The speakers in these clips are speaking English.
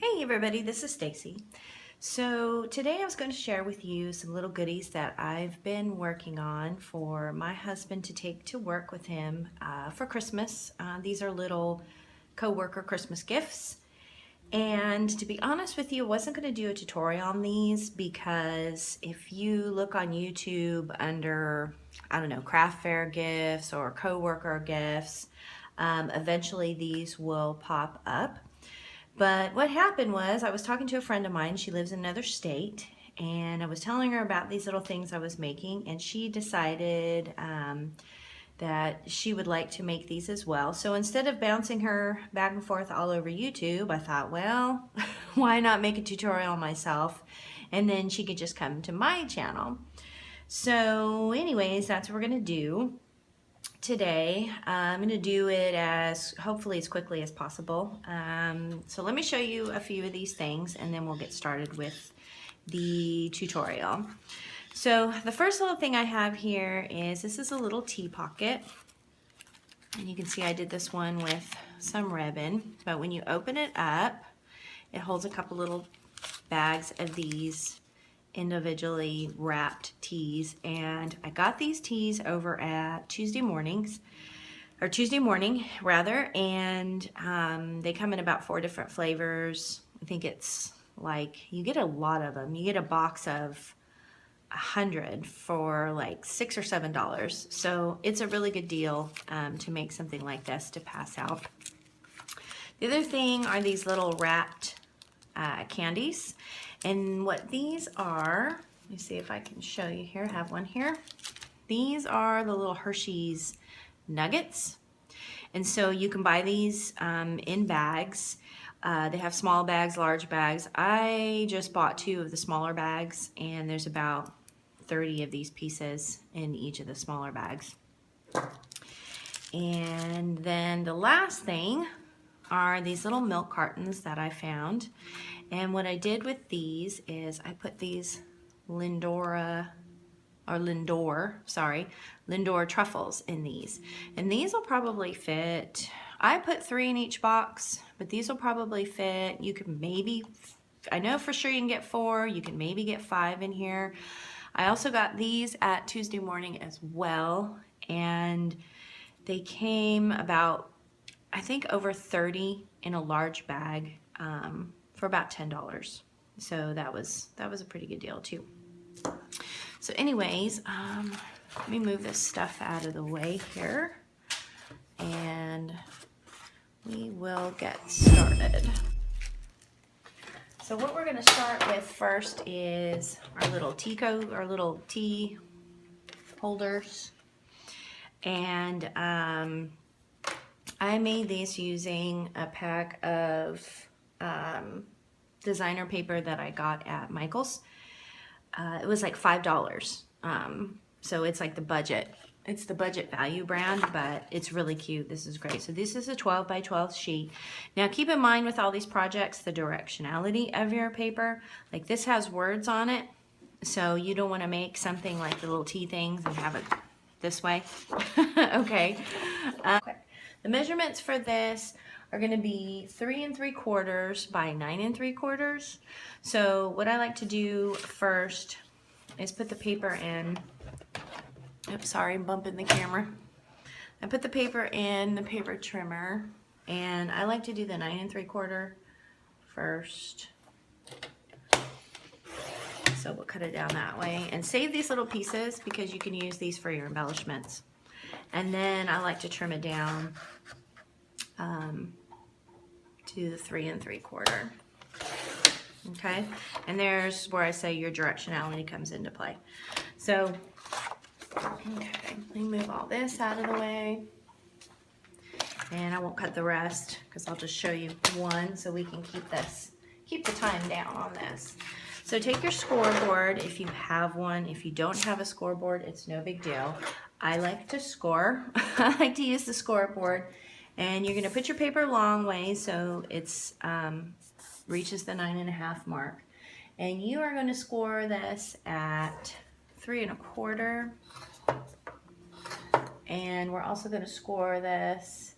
Hey everybody, this is Stacy. So today I was going to share with you some little goodies that I've been working on for my husband to take to work with him for Christmas. These are little co-worker Christmas gifts. And to be honest with you, I wasn't going to do a tutorial on these because if you look on YouTube under, I don't know, craft fair gifts or co-worker gifts, eventually these will pop up. But what happened was I was talking to a friend of mine. She lives in another state, and I was telling her about these little things I was making, and she decided that she would like to make these as well. So instead of bouncing her back and forth all over YouTube, I thought, well, why not make a tutorial myself, and then she could just come to my channel. So anyways, that's what we're gonna do today. I'm going to do it as hopefully as quickly as possible. So let me show you a few of these things and then we'll get started with the tutorial. So the first little thing I have here is this is a little tea pocket, and you can see I did this one with some ribbon, but when you open it up it holds a couple little bags of these individually wrapped teas, and I got these teas over at Tuesday morning rather, and they come in about 4 different flavors. I think it's like you get a lot of them. You get a box of 100 for like $6 or $7, so it's a really good deal to make something like this to pass out. The other thing are these little wrapped candies. And what these are, let me see if I can show you here. I have one here. These are the little Hershey's nuggets. And so you can buy these in bags. They have small bags, large bags. I just bought 2 of the smaller bags, and there's about 30 of these pieces in each of the smaller bags. And then the last thing are these little milk cartons that I found. And what I did with these is I put these Lindor truffles in these. And these will probably fit, I put 3 in each box, but these will probably fit, you can maybe, I know for sure you can get 4, you can maybe get 5 in here. I also got these at Tuesday morning as well, and they came about, I think, over 30 in a large bag for about $10. So that was a pretty good deal too. So anyways, let me move this stuff out of the way here and we will get started. So what we're going to start with first is our little tea holders. And I made these using a pack of designer paper that I got at Michael's. It was like $5. So it's like the budget. It's the budget value brand, but it's really cute. This is great. So this is a 12 by 12 sheet. Now keep in mind with all these projects, the directionality of your paper. Like this has words on it, so you don't want to make something like the little tea things and have it this way. Okay. The measurements for this are going to be 3 3/4 by 9 3/4. So what I like to do first is put the paper in. Oops, sorry, I'm bumping the camera. I put the paper in the paper trimmer, and I like to do the 9 3/4 first. So we'll cut it down that way and save these little pieces because you can use these for your embellishments. And then I like to trim it down to the 3 3/4. Okay, and there's where I say your directionality comes into play. So, okay, let me move all this out of the way. And I won't cut the rest because I'll just show you one so we can keep the time down on this. So take your scoreboard if you have one. If you don't have a scoreboard, it's no big deal. I like to score. I like to use the scoreboard. And you're going to put your paper long way so it's reaches the 9.5 mark. And you are going to score this at 3 1/4. And we're also going to score this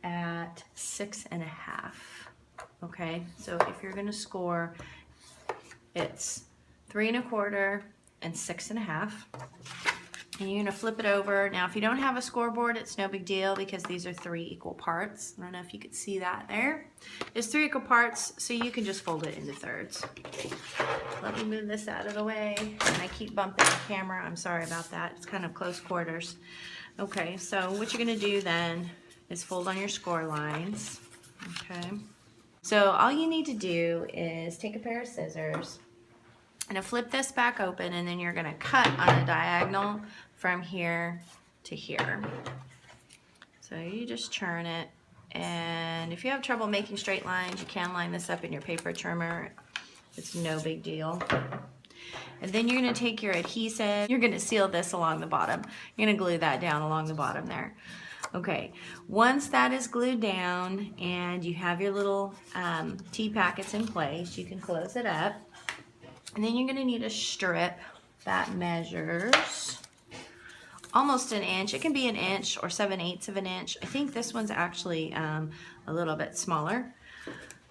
at 6 1/2. Okay, so if you're gonna score, it's 3 1/4 and 6 1/2. And you're gonna flip it over. Now, if you don't have a scoreboard, it's no big deal because these are 3 equal parts. I don't know if you could see that there. It's 3 equal parts, so you can just fold it into thirds. Let me move this out of the way. And I keep bumping the camera. I'm sorry about that. It's kind of close quarters. Okay, so what you're gonna do then is fold on your score lines. Okay. So all you need to do is take a pair of scissors and flip this back open, and then you're gonna cut on a diagonal from here to here. So you just churn it, and if you have trouble making straight lines, you can line this up in your paper trimmer. It's no big deal. And then you're gonna take your adhesive, you're gonna seal this along the bottom. You're gonna glue that down along the bottom there. Okay, once that is glued down and you have your little tea packets in place, you can close it up. And then you're gonna need a strip that measures almost an inch. It can be an inch or 7/8 of an inch. I think this one's actually a little bit smaller.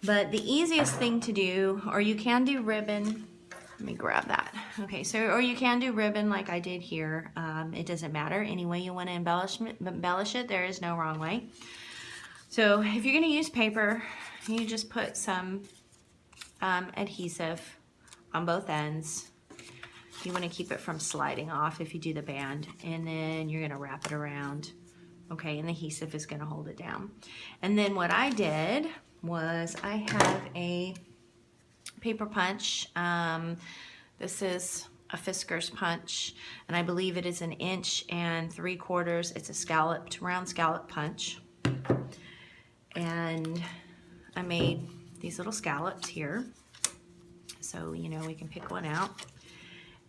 But the easiest thing to do, or you can do ribbon. Let me grab that. Okay, so, or you can do ribbon like I did here. It doesn't matter. Any way you want to embellish it, there is no wrong way. So if you're gonna use paper, you just put some adhesive on both ends. You want to keep it from sliding off if you do the band, and then you're going to wrap it around. Okay, and the adhesive is going to hold it down. And then what I did was I have a paper punch. This is a Fisker's punch, and I believe it is 1 3/4 inches. It's a scalloped, round scallop punch. And I made these little scallops here. So, you know, we can pick one out.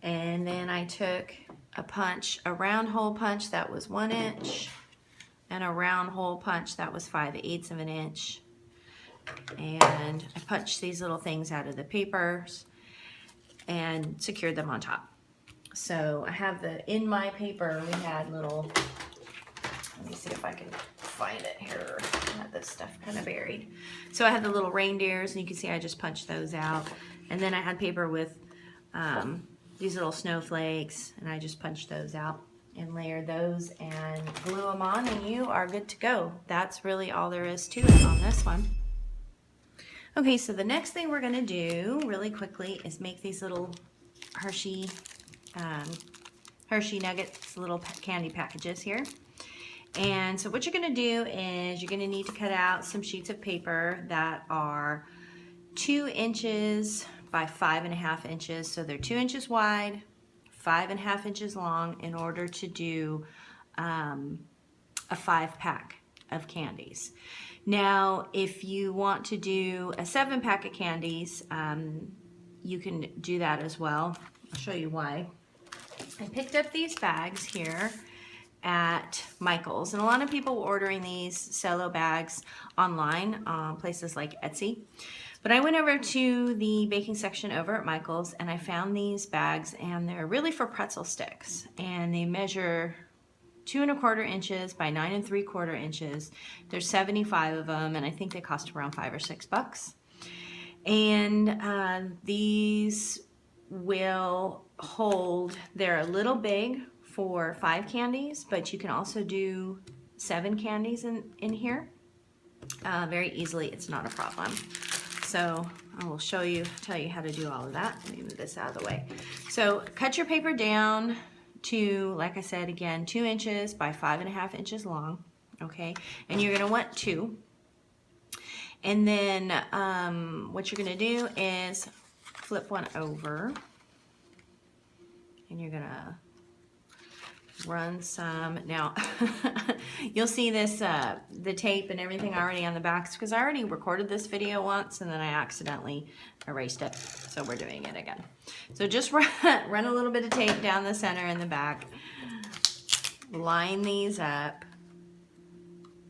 And then I took a punch, a round hole punch that was 1 inch, and a round hole punch that was 5/8 of an inch. And I punched these little things out of the papers and secured them on top. So I have in my paper, we had little, let me see if I can find it here. I had this stuff kind of buried. So I had the little reindeers, and you can see I just punched those out. And then I had paper with these little snowflakes, and I just punched those out and layered those and glue them on, and you are good to go. That's really all there is to it on this one. Okay, so the next thing we're gonna do really quickly is make these little Hershey Nuggets, little candy packages here. And so what you're gonna do is you're gonna need to cut out some sheets of paper that are 2 inches by 5.5 inches. So they're 2 inches wide, 5.5 inches long in order to do a 5-pack of candies. Now, if you want to do a 7-pack of candies, you can do that as well. I'll show you why. I picked up these bags here at Michael's, and a lot of people were ordering these cello bags online on places like Etsy. But I went over to the baking section over at Michael's, and I found these bags, and they're really for pretzel sticks, and they measure 2 1/4 inches by 9 3/4 inches. There's 75 of them, and I think they cost around $5 or $6. And these will hold, they're a little big for 5 candies, but you can also do 7 candies in here very easily. It's not a problem. So I will tell you how to do all of that. Let me move this out of the way. So cut your paper down to, like I said again, 2 inches by 5.5 inches long, okay? And you're gonna want 2. And then what you're gonna do is flip one over, and you're gonna run some. Now, you'll see this, the tape and everything already on the backs, because I already recorded this video once and then I accidentally erased it. So we're doing it again. So just run a little bit of tape down the center and the back. Line these up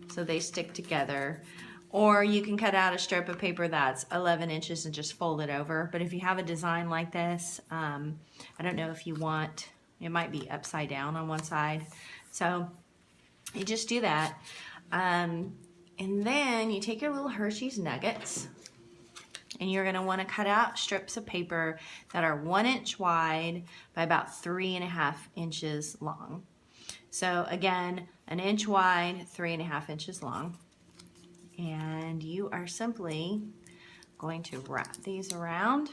so they stick together. Or you can cut out a strip of paper that's 11 inches and just fold it over. But if you have a design like this, I don't know if you want, it might be upside down on one side. So you just do that. And then you take your little Hershey's Nuggets, and you're going to want to cut out strips of paper that are 1 inch wide by about 3.5 inches long. So again, 1 inch wide, 3.5 inches long. And you are simply going to wrap these around.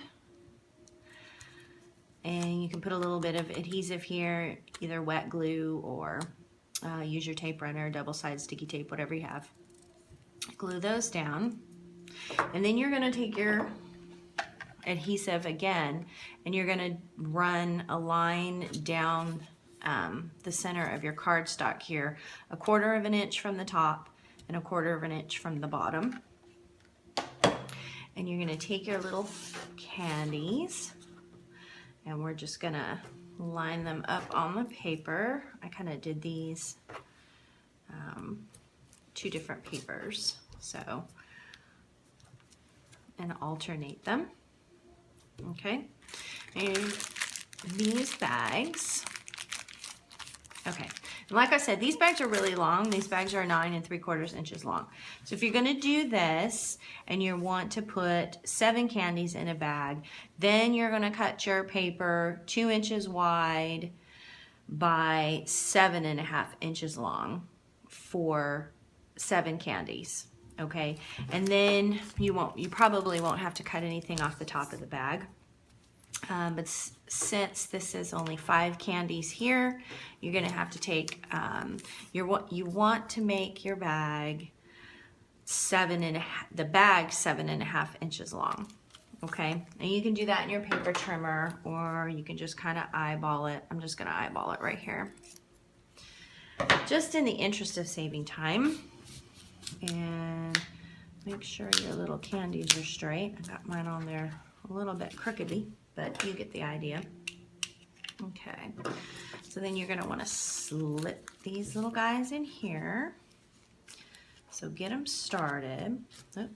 And you can put a little bit of adhesive here, either wet glue or use your tape runner, double-sided sticky tape, whatever you have. Glue those down. And then you're going to take your adhesive again, and you're going to run a line down the center of your cardstock here, 1/4 inch from the top and 1/4 inch from the bottom. And you're going to take your little candies, and we're just going to line them up on the paper. I kind of did these 2 different papers, so, and alternate them. Okay, and these bags, okay, and like I said, these bags are really long. These bags are 9 3/4 inches long. So if you're going to do this and you want to put 7 candies in a bag, then you're going to cut your paper 2 inches wide by 7.5 inches long for 7 candies. Okay, and then you probably won't have to cut anything off the top of the bag. But since this is only 5 candies here, you're going to have to take you want to make your bag 7.5 inches long. Okay, and you can do that in your paper trimmer, or you can just kind of eyeball it. I'm just going to eyeball it right here, just in the interest of saving time. And make sure your little candies are straight. I got mine on there a little bit crookedly, but you get the idea. Okay, so then you're going to want to slip these little guys in here. So get them started. Oh.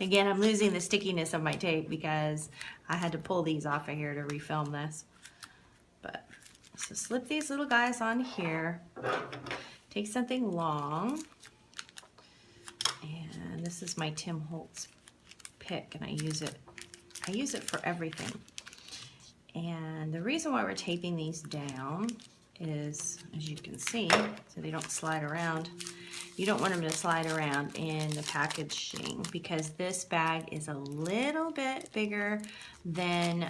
Again, I'm losing the stickiness of my tape because I had to pull these off of here to refilm this. But so slip these little guys on here. Take something long. And this is my Tim Holtz pick, and I use it for everything. And the reason why we're taping these down is, as you can see, so they don't slide around. You don't want them to slide around in the packaging because this bag is a little bit bigger than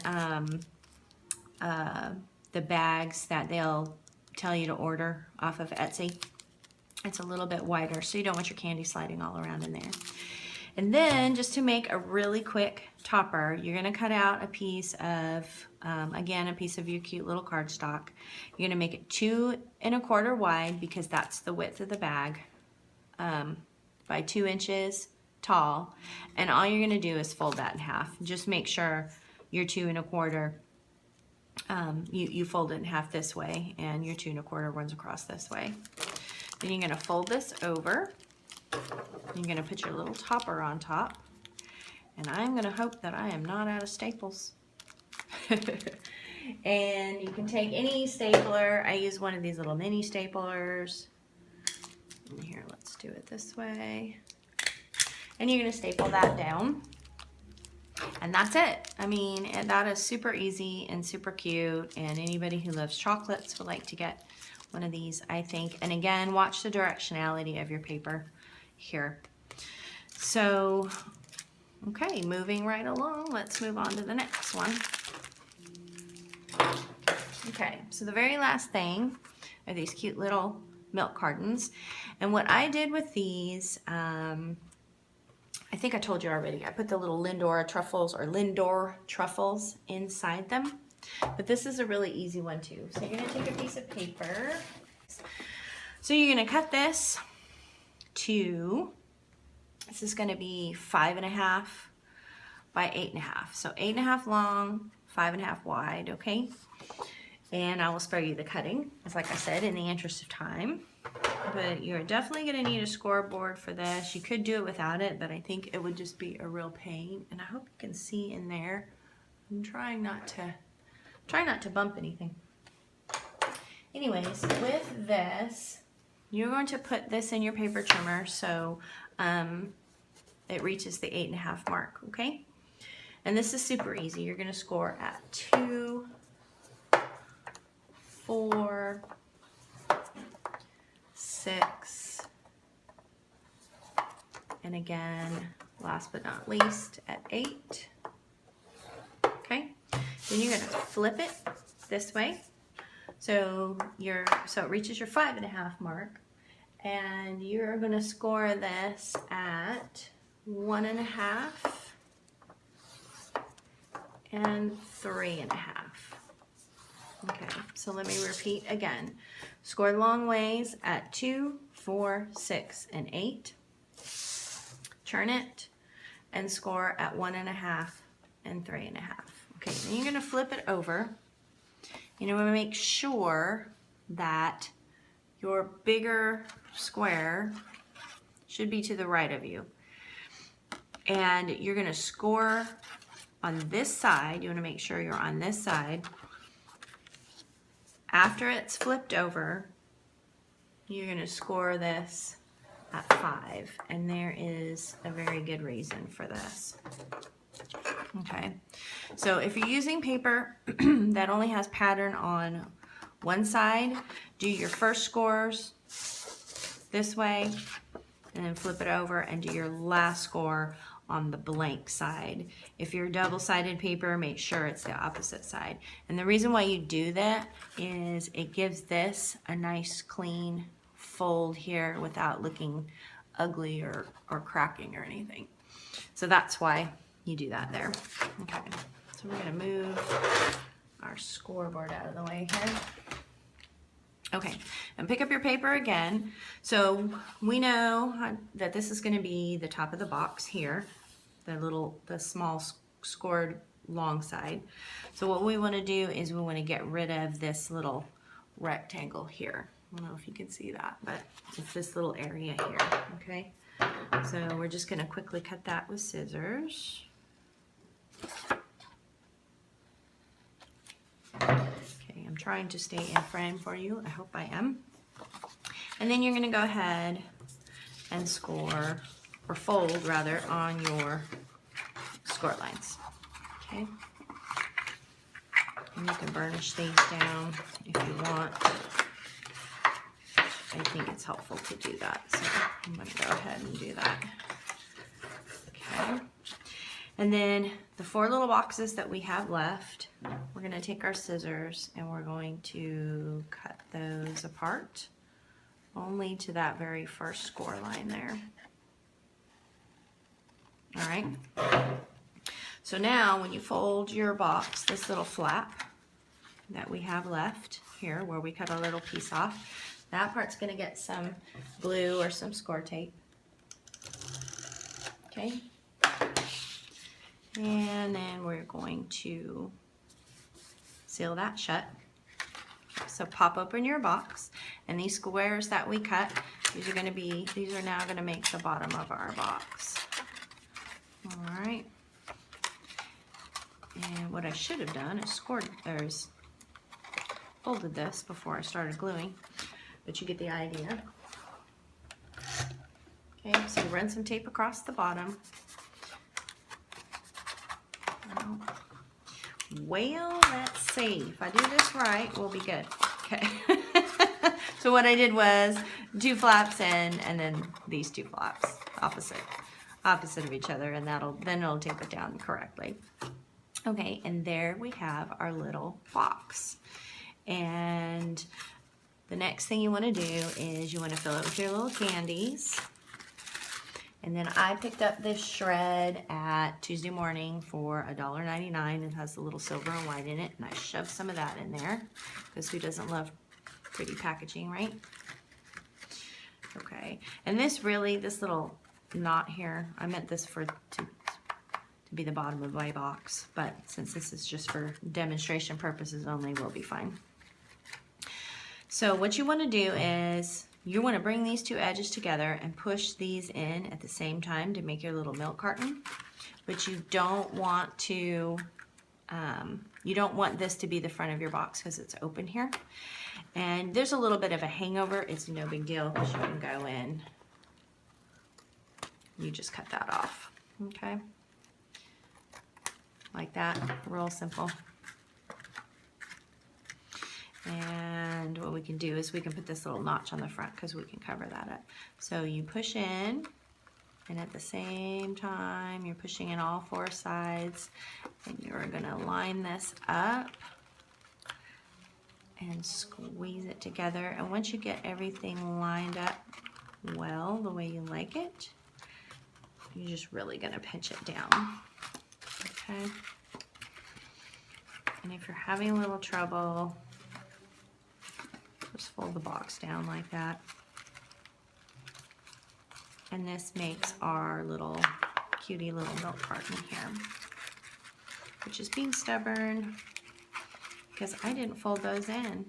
the bags that they'll tell you to order off of Etsy. It's a little bit wider, so you don't want your candy sliding all around in there. And then, just to make a really quick topper, you're going to cut out a piece of, again, a piece of your cute little cardstock. You're going to make it 2 1/4 wide because that's the width of the bag, by 2 inches tall. And all you're going to do is fold that in half. Just make sure your 2 1/4, you fold it in half this way, and your 2 1/4 runs across this way. Then you're going to fold this over. You're going to put your little topper on top. And I'm going to hope that I am not out of staples. And you can take any stapler. I use one of these little mini staplers. And here, let's do it this way. And you're going to staple that down. And that's it. I mean, that is super easy and super cute. And anybody who loves chocolates would like to get one of these, I think. And again, watch the directionality of your paper here. So, okay, moving right along, let's move on to the next one. Okay, so the very last thing are these cute little milk cartons. And what I did with these, I think I told you already, I put the little Lindor truffles inside them. But this is a really easy one too. So you're going to take a piece of paper. So you're going to cut this to, this is going to be 5.5 by 8.5. So 8.5 long, 5.5 wide, okay? And I will spare you the cutting, as like I said, in the interest of time. But you're definitely going to need a scoreboard for this. You could do it without it, but I think it would just be a real pain. And I hope you can see in there. I'm trying not to bump anything. Anyways, with this, you're going to put this in your paper trimmer. So it reaches the 8.5 mark, okay? And this is super easy. You're gonna score at 2, 4, 6, and again, last but not least, at 8. Okay, then you're gonna flip it this way. So it reaches your 5.5 mark, and you're gonna score this at 1.5 and 3.5. Okay, so let me repeat again. Score long ways at 2, 4, 6, and 8. Turn it and score at 1.5 and 3.5. Okay, then you're gonna flip it over. You know, make sure that your bigger square should be to the right of you. And you're gonna score on this side. You wanna make sure you're on this side. After it's flipped over, you're gonna score this at 5, and there is a very good reason for this. Okay, so if you're using paper that only has pattern on one side, do your first scores this way, and then flip it over and do your last score on the blank side. If you're double-sided paper, make sure it's the opposite side. And the reason why you do that is it gives this a nice clean fold here without looking ugly or cracking or anything. So that's why you do that there. Okay, so we're gonna move our scoreboard out of the way here. Okay, and pick up your paper again. So we know that this is gonna be the top of the box here, the small scored long side. So what we wanna do is we wanna get rid of this little rectangle here. I don't know if you can see that, but it's this little area here, okay? So we're just gonna quickly cut that with scissors. Okay, I'm trying to stay in frame for you. I hope I am. And then you're gonna go ahead and score, or fold rather, on your score lines, okay? And you can burnish these down if you want. I think it's helpful to do that, so I'm going to go ahead and do that. Okay, and then the 4 little boxes that we have left, we're going to take our scissors and we're going to cut those apart only to that very first score line there. All right, so now when you fold your box, this little flap that we have left here where we cut a little piece off, that part's gonna get some glue or some score tape. Okay. And then we're going to seal that shut. So pop open your box, and these squares that we cut, these are now gonna make the bottom of our box. All right. And what I should have done is folded this before I started gluing. But you get the idea. Okay, so run some tape across the bottom. Well, let's see. If I do this right, we'll be good. Okay. So what I did was 2 flaps in, and then these 2 flaps, opposite of each other, and then it'll tape it down correctly. Okay, and there we have our little box. And the next thing you want to do is you want to fill it with your little candies. And then I picked up this shred at Tuesday Morning for $1.99. It has a little silver and white in it, and I shoved some of that in there because who doesn't love pretty packaging, right? Okay, and this little knot here, I meant this to be the bottom of my box, but since this is just for demonstration purposes only, we'll be fine. So what you want to do is you want to bring these 2 edges together and push these in at the same time to make your little milk carton. But you don't want to, you don't want this to be the front of your box because it's open here. And there's a little bit of a hangover. It's no big deal because you can go in you just cut that off, okay? Like that, real simple. And what we can do is we can put this little notch on the front because we can cover that up. So you push in, and at the same time you're pushing in all 4 sides, and you're gonna line this up and squeeze it together. And once you get everything lined up well, the way you like it, you're just really gonna pinch it down, okay? And if you're having a little trouble, just fold the box down like that. And this makes our little cutie little milk carton here, which is being stubborn because I didn't fold those in.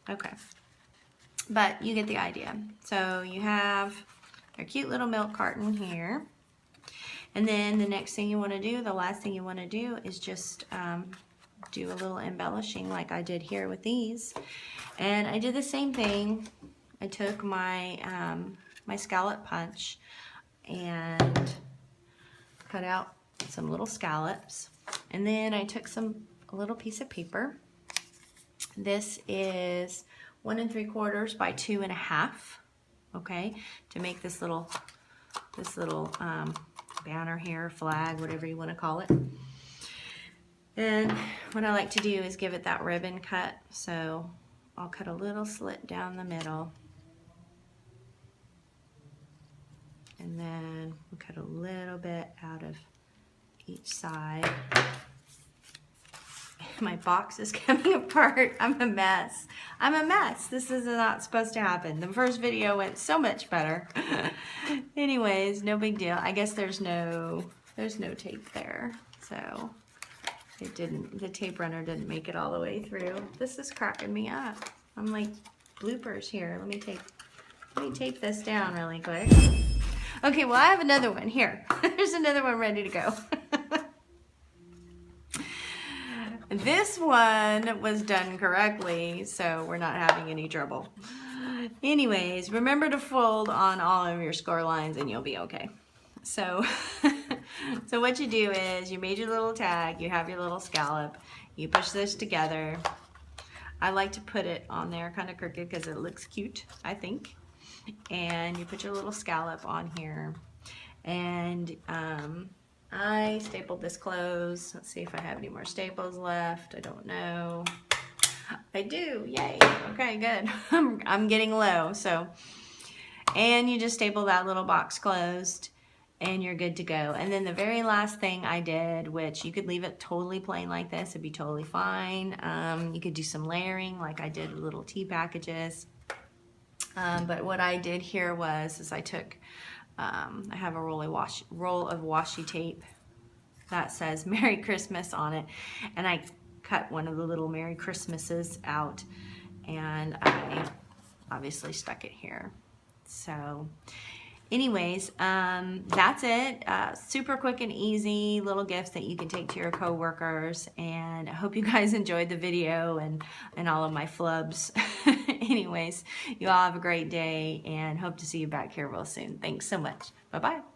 Okay, but you get the idea. So you have a cute little milk carton here. And then the next thing you want to do, the last thing you want to do is just do a little embellishing like I did here with these. And I did the same thing. I took my my scallop punch and cut out some little scallops, and then I took a little piece of paper. This is 1 3/4 by 2 1/2, okay, to make this little banner here, flag, whatever you want to call it. And what I like to do is give it that ribbon cut. So I'll cut a little slit down the middle, and then we'll cut a little bit out of each side. My box is coming apart. I'm a mess. I'm a mess. This is not supposed to happen. The first video went so much better. Anyways, no big deal. I guess there's no tape there, so it didn't. The tape runner didn't make it all the way through. This is cracking me up. I'm like bloopers here. Let me tape this down really quick. Okay, well I have another one here. There's another one ready to go. This one was done correctly, so we're not having any trouble. Anyways, remember to fold on all of your score lines and you'll be okay. So, so what you do is you made your little tag, you have your little scallop, you push this together. I like to put it on there kind of crooked because it looks cute, I think. And you put your little scallop on here, and I stapled this closed. Let's see if I have any more staples left. I don't know. I do, yay. Okay, good. I'm getting low, so. And you just staple that little box closed, and you're good to go. And then the very last thing I did, which you could leave it totally plain like this, it'd be totally fine. You could do some layering like I did with little tea packages. But what I did here was I took, I have a roll of washi tape that says Merry Christmas on it, and I cut one of the little Merry Christmases out, and I obviously stuck it here. So anyways, that's it. Super quick and easy little gifts that you can take to your coworkers, and I hope you guys enjoyed the video and all of my flubs. Anyways, you all have a great day, and hope to see you back here real soon. Thanks so much. Bye-bye.